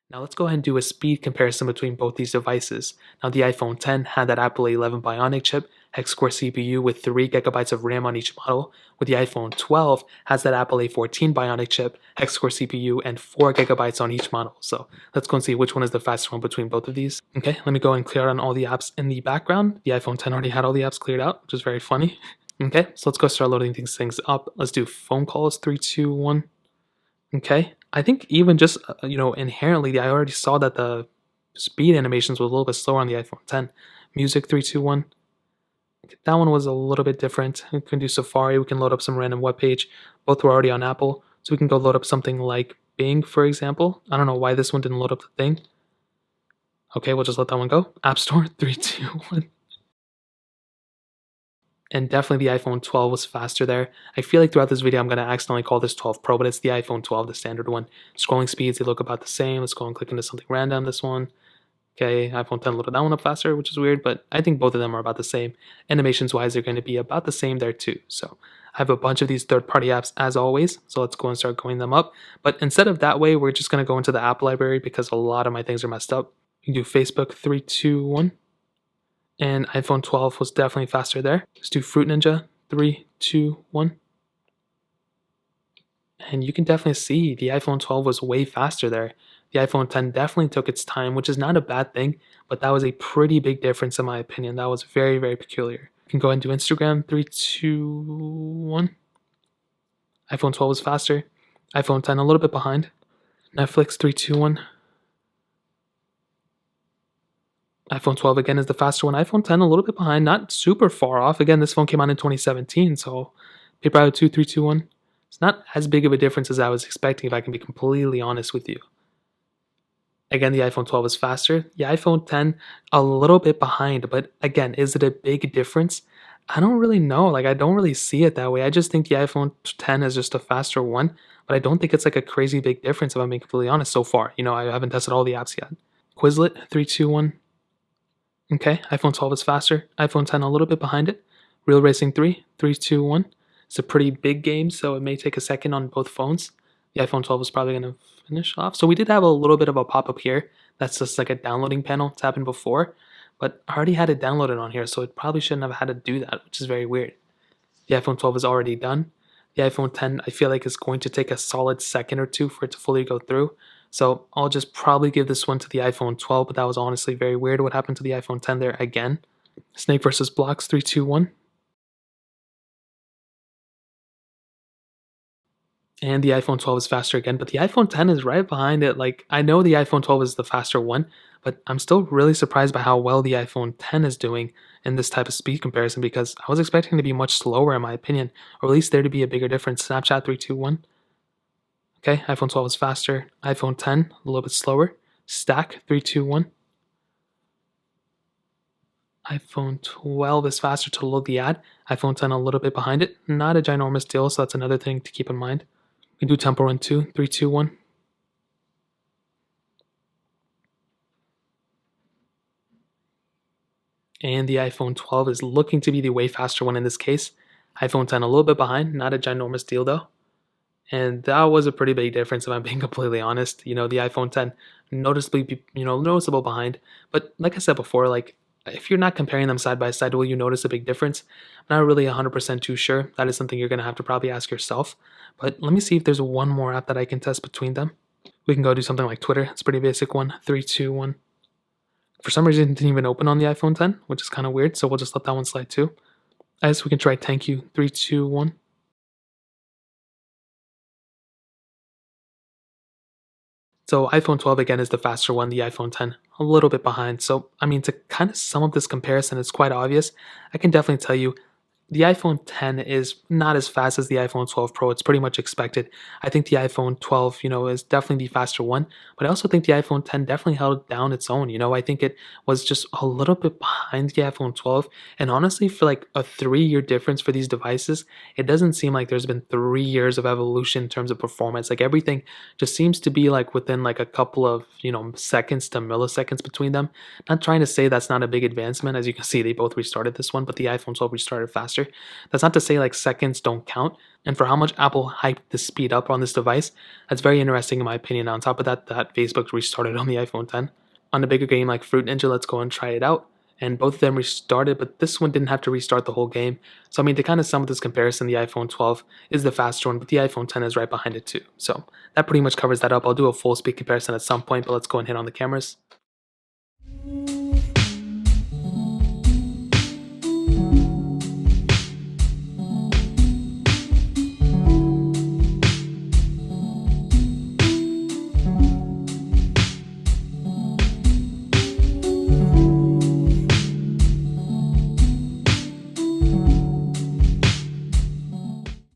Now let's go ahead and do a speed comparison between both these devices. Now the iPhone 10 had that Apple A11 Bionic chip, hex-core CPU with 3 gigabytes of RAM on each model, with the iPhone 12 has that Apple A14 Bionic chip, hex-core CPU, and 4 gigabytes on each model. So let's go and see which one is the faster one between both of these. Okay, let me go and clear out all the apps in the background. The iPhone 10 already had all the apps cleared out, which is very funny. Okay, so let's go start loading these things up. Let's do phone calls, 3, 2, 1. Okay. I think even just, inherently, I already saw that the speed animations was a little bit slower on the iPhone 10. Music 3, 2, 1. That one was a little bit different. We can do Safari. We can load up some random web page. Both were already on Apple. So we can go load up something like Bing, for example. I don't know why this one didn't load up the thing. Okay, we'll just let that one go. App Store 3, 2, 1. And definitely the iPhone 12 was faster there. I feel like throughout this video I'm going to accidentally call this 12 Pro, but it's the iPhone 12, the standard one. Scrolling speeds, they look about the same. Let's go and click into something random, this one. Okay, iPhone 10 loaded that one up faster, which is weird, but I think both of them are about the same. Animations-wise, they're going to be about the same there too. So I have a bunch of these third-party apps as always, so let's go and start going them up. But instead of that way, we're just going to go into the app library because a lot of my things are messed up. You can do Facebook 3, 2, 1. And iPhone 12 was definitely faster there. Let's do Fruit Ninja, 3, 2, 1. And you can definitely see the iPhone 12 was way faster there. The iPhone 10 definitely took its time, which is not a bad thing, but that was a pretty big difference in my opinion. That was very, very peculiar. You can go ahead and do Instagram, 3, 2, 1. iPhone 12 was faster. iPhone 10 a little bit behind. Netflix, 3, 2, 1. iPhone 12 again is the faster one. iPhone 10 a little bit behind, not super far off. Again, this phone came out in 2017, so paper out 2, 3, 2, 1. It's not as big of a difference as I was expecting, if I can be completely honest with you. Again, the iPhone 12 is faster. The iPhone 10 a little bit behind, but again, is it a big difference? I don't really know. Like, I don't really see it that way. I just think the iPhone 10 is just a faster one, but I don't think it's like a crazy big difference if I'm being completely honest so far. I haven't tested all the apps yet. Quizlet, 3, 2, 1. Okay, iPhone 12 is faster. iPhone 10 a little bit behind it. Real Racing 3, 3, 2, 1. It's a pretty big game, so it may take a second on both phones. The iPhone 12 is probably going to finish off. So we did have a little bit of a pop-up here. That's just like a downloading panel. It's happened before, but I already had it downloaded on here, so it probably shouldn't have had to do that, which is very weird. The iPhone 12 is already done. The iPhone 10, I feel like, is going to take a solid second or two for it to fully go through. So I'll just probably give this one to the iPhone 12, but that was honestly very weird what happened to the iPhone 10 there again. Snake versus Blocks, 3, 2, 1. And the iPhone 12 is faster again, but the iPhone 10 is right behind it. Like, I know the iPhone 12 is the faster one, but I'm still really surprised by how well the iPhone 10 is doing in this type of speed comparison, because I was expecting it to be much slower in my opinion, or at least there to be a bigger difference. Snapchat 3, 2, 1. Okay, iPhone 12 is faster. iPhone 10, a little bit slower. Stack 3, 2, 1. iPhone 12 is faster to load the ad. iPhone 10 a little bit behind it. Not a ginormous deal, so that's another thing to keep in mind. We do Tempo Run 2, 3, 2, 1. And the iPhone 12 is looking to be the way faster one in this case. iPhone 10 a little bit behind, not a ginormous deal though. And that was a pretty big difference if I'm being completely honest. The iPhone 10 noticeable behind. But like I said before, like, if you're not comparing them side by side, will you notice a big difference? I'm not really 100% too sure. That is something you're going to have to probably ask yourself. But let me see if there's one more app that I can test between them. We can go do something like Twitter. It's a pretty basic one. 3, 2, 1. For some reason, it didn't even open on the iPhone 10, which is kind of weird. So we'll just let that one slide too. As we can try thank you. 3, 2, 1. So iPhone 12 again is the faster one, the iPhone 10 a little bit behind. So I mean, to kind of sum up this comparison, it's quite obvious. I can definitely tell you the iPhone 10 is not as fast as the iPhone 12 Pro. It's pretty much expected. I think the iPhone 12, is definitely the faster one, but I also think the iPhone 10 definitely held down its own. I think it was just a little bit behind the iPhone 12. And honestly, for like a 3-year difference for these devices, it doesn't seem like there's been 3 years of evolution in terms of performance. Like, everything just seems to be like within like a couple of, seconds to milliseconds between them. Not trying to say that's not a big advancement. As you can see, they both restarted this one, but the iPhone 12 restarted faster. faster. That's not to say like seconds don't count. And for how much Apple hyped the speed up on this device, that's very interesting in my opinion. On top of that, that Facebook restarted on the iPhone 10. On a bigger game like Fruit Ninja, let's go and try it out. And both of them restarted, but this one didn't have to restart the whole game. So I mean, to kind of sum up this comparison, the iPhone 12 is the faster one, but the iPhone 10 is right behind it too. So that pretty much covers that up. I'll do a full speed comparison at some point, but let's go and hit on the cameras.